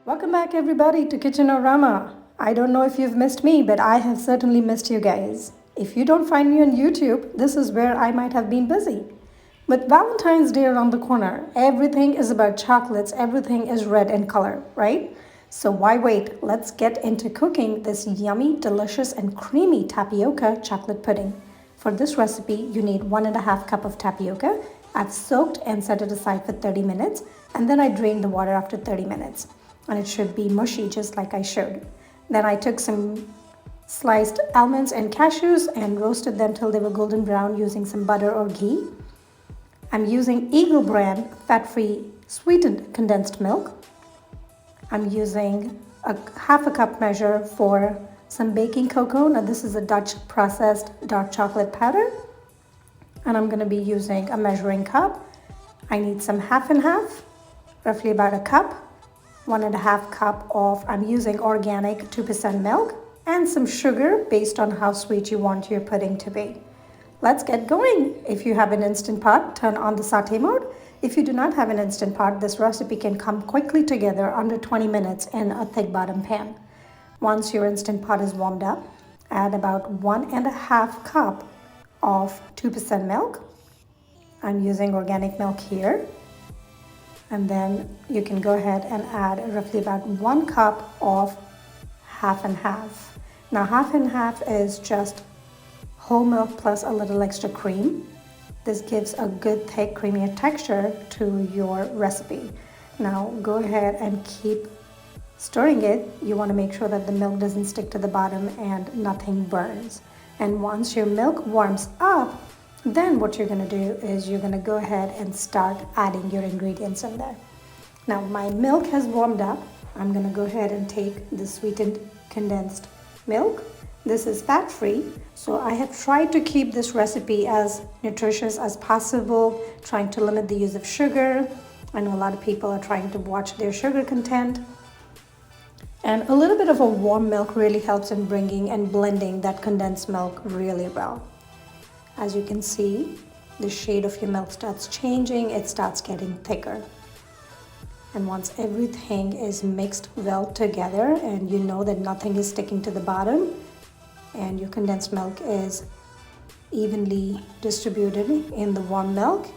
Welcome back, everybody, to Kitchenorama. I don't know if you've missed me, but I have certainly missed you guys. If you don't find me on YouTube, this is where I might have been busy. With Valentine's Day around the corner, everything is about chocolates, everything is red in color, right? So why wait? Let's get into cooking this yummy, delicious, and creamy tapioca chocolate pudding. For this recipe, you need 1.5 cup of tapioca. I've soaked and set it aside for 30 minutes, and then I drained the water after 30 minutes. And it should be mushy just like I showed. Then I took some sliced almonds and cashews and roasted them till they were golden brown using some butter or ghee. I'm using Eagle brand fat-free sweetened condensed milk. I'm using a half a cup measure for some baking cocoa. Now this is a Dutch processed dark chocolate powder. And I'm going to be using a measuring cup. I need some half and half, roughly about a cup. 1.5 cup of, I'm using organic 2% milk, and some sugar based on how sweet you want your pudding to be. Let's get going. If you have an Instant Pot, turn on the saute mode. If you do not have an Instant Pot, this recipe can come quickly together under 20 minutes in a thick bottom pan. Once your Instant Pot is warmed up, add about 1.5 cup of 2% milk. I'm using organic milk here. And then you can go ahead and add roughly about 1 cup of half and half. Now half and half is just whole milk plus a little extra cream. This gives a good thick creamier texture to your recipe. Now go ahead and keep stirring it. You want to make sure that the milk doesn't stick to the bottom and nothing burns. And once your milk warms up, then what you're going to do is you're going to go ahead and start adding your ingredients in there. Now my milk has warmed up. I'm going to go ahead and take the sweetened condensed milk. This is fat-free, so I have tried to keep this recipe as nutritious as possible, trying to limit the use of sugar. I know a lot of people are trying to watch their sugar content. And a little bit of a warm milk really helps in bringing and blending that condensed milk really well. As you can see, the shade of your milk starts changing, it starts getting thicker. And once everything is mixed well together and you know that nothing is sticking to the bottom and your condensed milk is evenly distributed in the warm milk,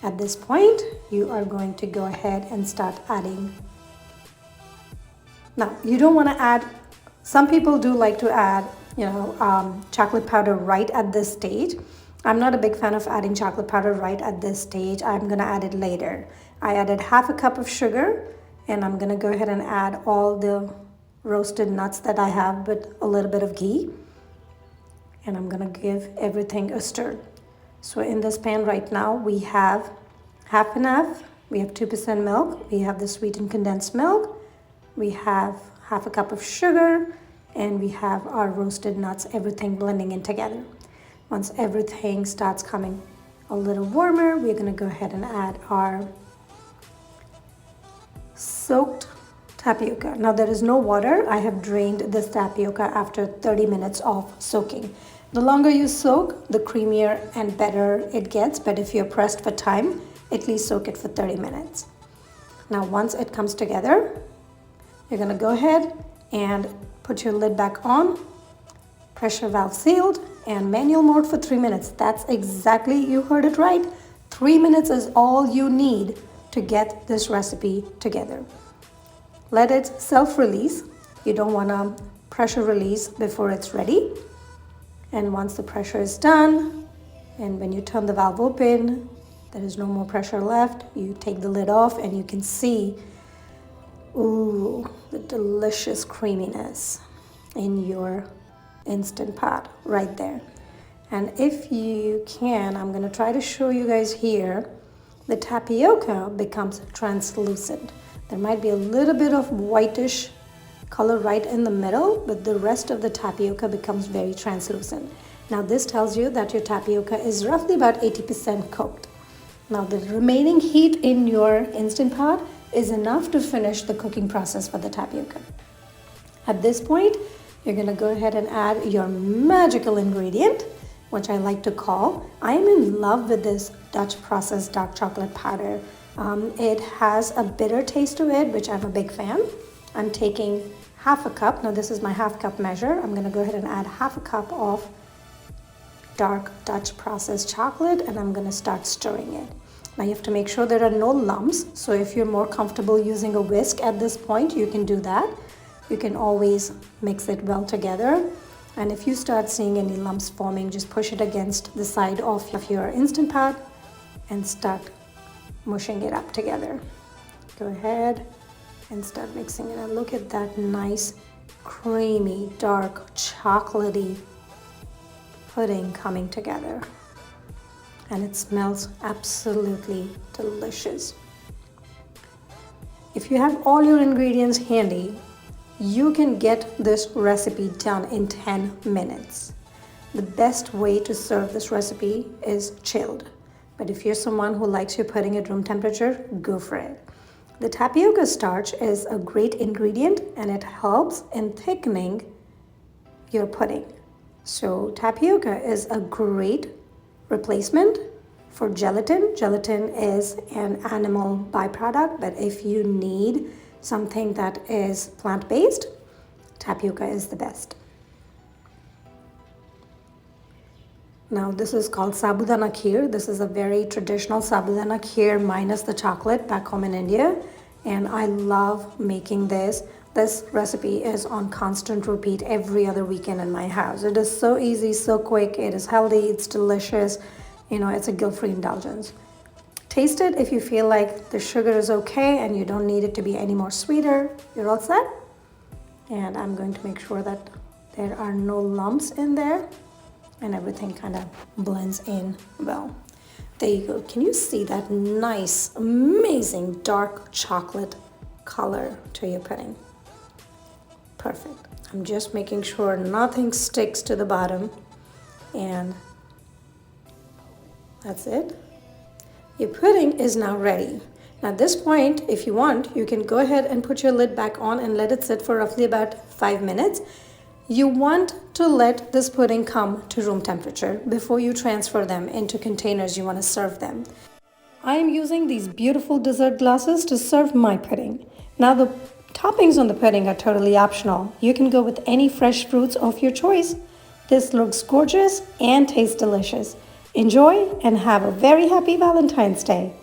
at this point, you are going to go ahead and start adding. Now, you don't want to add, some people do like to add chocolate powder right at this stage. I'm not a big fan of adding chocolate powder right at this stage. I'm going to add it later. I added half a cup of sugar, and I'm going to go ahead and add all the roasted nuts that I have with a little bit of ghee. And I'm going to give everything a stir. So in this pan right now, we have half and half. We have 2% milk. We have the sweetened condensed milk. We have half a cup of sugar. And we have our roasted nuts, everything blending in together. Once everything starts coming a little warmer, we're going to go ahead and add our soaked tapioca. Now there is no water. I have drained this tapioca after 30 minutes of soaking. The longer you soak, the creamier and better it gets. But if you're pressed for time, at least soak it for 30 minutes. Now once it comes together, you're going to go ahead and put your lid back on, pressure valve sealed, and manual mode for 3 minutes. That's exactly, you heard it right. 3 minutes is all you need to get this recipe together. Let it self-release. You don't want to pressure release before it's ready. And once the pressure is done, and when you turn the valve open, there is no more pressure left. You take the lid off and you can see, ooh, the delicious creaminess in your Instant Pot right there. And if you can, I'm going to try to show you guys here, the tapioca becomes translucent. There might be a little bit of whitish color right in the middle, but the rest of the tapioca becomes very translucent. Now this tells you that your tapioca is roughly about 80% cooked. Now the remaining heat in your Instant Pot is enough to finish the cooking process for the tapioca. At this point, you're going to go ahead and add your magical ingredient, which I like to call, I am in love with this Dutch processed dark chocolate powder. It has a bitter taste to it, which I'm a big fan. I'm taking half a cup. Now this is my half cup measure. I'm going to go ahead and add half a cup of dark Dutch processed chocolate, and I'm going to start stirring it. Now you have to make sure there are no lumps. So if you're more comfortable using a whisk at this point, you can do that. You can always mix it well together. And if you start seeing any lumps forming, just push it against the side of your Instant Pot and start mushing it up together. Go ahead and start mixing it. And look at that nice, creamy, dark, chocolatey pudding coming together. And it smells absolutely delicious. If you have all your ingredients handy, you can get this recipe done in 10 minutes. The best way to serve this recipe is chilled. But if you're someone who likes your pudding at room temperature, go for it. The tapioca starch is a great ingredient and it helps in thickening your pudding. So tapioca is a great replacement for gelatin. Gelatin is an animal byproduct, but if you need something that is plant-based, tapioca is the best. Now this is called Sabudana Khmer. This is a very traditional Sabudana Khmer minus the chocolate back home in India. And I love making this. This recipe is on constant repeat every other weekend in my house. It is so easy, so quick, it is healthy, it's delicious. You know, it's a guilt-free indulgence. Taste it if you feel like the sugar is okay and you don't need it to be any more sweeter. You're all set. And I'm going to make sure that there are no lumps in there and everything kind of blends in well. There you go. Can you see that nice, amazing dark chocolate color to your pudding? Perfect. I'm just making sure nothing sticks to the bottom, and that's it. Your pudding is now ready. Now at this point, if you want, you can go ahead and put your lid back on and let it sit for roughly about 5 minutes. You want to let this pudding come to room temperature before you transfer them into containers you want to serve them. I am using these beautiful dessert glasses to serve my pudding. Now the toppings on the pudding are totally optional. You can go with any fresh fruits of your choice. This looks gorgeous and tastes delicious. Enjoy and have a very happy Valentine's Day.